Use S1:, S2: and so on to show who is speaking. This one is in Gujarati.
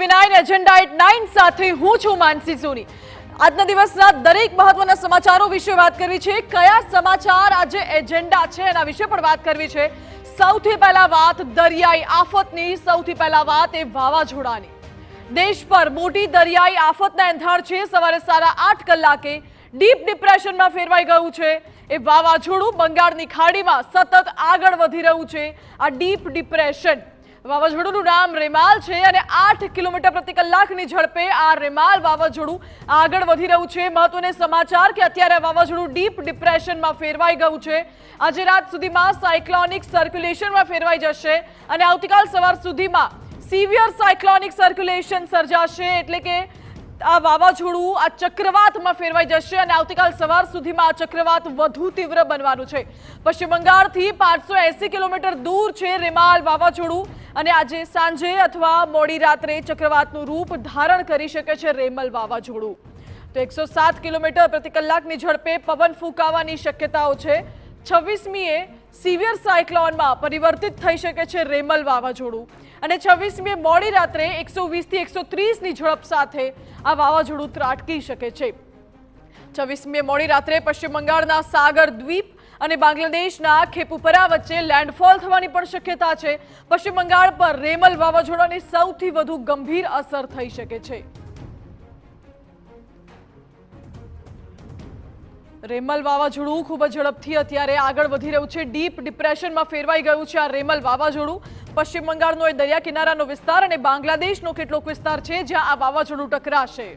S1: ટીવી 9 એજન્ડા એટ 9 સાથે હું છું માનસી સોની। આજના દિવસના દરેક મહત્વના સમાચારો વિશે વાત કરવી છે। કયા સમાચાર આજે એજન્ડા છે એના વિશે પણ વાત કરવી છે। સૌથી પહેલા વાત દરિયાઈ આફતની, સૌથી પહેલા વાત એ વાવાઝોડાની। દેશ પર મોટી દરિયાઈ આફતના એંધાણ છે। સવારે 8:30 કલાકે ડીપ ડિપ્રેશનમાં ફેરવાઈ ગયું છે। એ વાવાઝોડું બંગાળની ખાડીમાં સતત આગળ વધી રહ્યું છે। આ ડીપ ડિપ્રેશન વાવાઝોડુંનું નામ રેમાલ છે અને 8 કિલોમીટર પ્રતિ કલાકની ઝડપે આ રેમાલ વાવાઝોડું આગળ વધી રહ્યું છે। મહત્વના સમાચાર કે અત્યારે વાવાઝોડું ડીપ ડિપ્રેશનમાં ફેરવાઈ ગયું છે। આજે રાત સુધીમાં સાયક્લોનિક સર્ક્યુલેશનમાં ફેરવાઈ જશે અને આવતીકાલ સવાર સુધીમાં સિવિયર સાયક્લોનિક સર્ક્યુલેશન સર્જાશે, એટલે કે આ વાવાઝોડું આ ચક્રવાતમાં ફેરવાઈ જશે અને આવતીકાલ સવાર સુધીમાં આ ચક્રવાત વધુ તીવ્ર બનવાનું છે। પશ્ચિમ બંગાળથી 580 કિલોમીટર દૂર છે રેમાલ વાવાઝોડું અને આજે સાંજે અથવા મોડી રાત્રે ચક્રવાતનું રૂપ ધારણ કરી શકે છે રેમલ વાવાઝોડું। તો 107 કિલોમીટર પ્રતિ કલાકની ઝડપે પવન ફૂંકાવાની શક્યતાઓ છે। 26મીએ સિવિયર સાયક્લોનમાં પરિવર્તિત થઈ શકે છે રેમલ વાવાઝોડું અને 26મીએ મોડી રાત્રે 120 થી 130ની ઝડપ સાથે આ વાવાઝોડું ત્રાટકી શકે છે। 26મીએ મોડી રાત્રે પશ્ચિમ બંગાળના સાગર દ્વીપ અને બાંગ્લાદેશના ખેપુપરા વચ્ચે લેન્ડફોલ થવાની પણ શક્યતા છે। પશ્ચિમ બંગાળ પર રેમલ વાવાઝોડાની સૌથી વધુ ગંભીર અસર થઈ શકે છે। રેમલ વાવાઝોડું ખૂબ જ ઝડપથી અત્યારે આગળ વધી રહ્યું છે। ડીપ ડિપ્રેશનમાં ફેરવાઈ ગયું છે આ રેમલ વાવાઝોડું। પશ્ચિમ બંગાળનો એ દરિયા કિનારાનો વિસ્તાર અને બાંગ્લાદેશનો કેટલોક વિસ્તાર છે જ્યાં આ વાવાઝોડું ટકરાશે।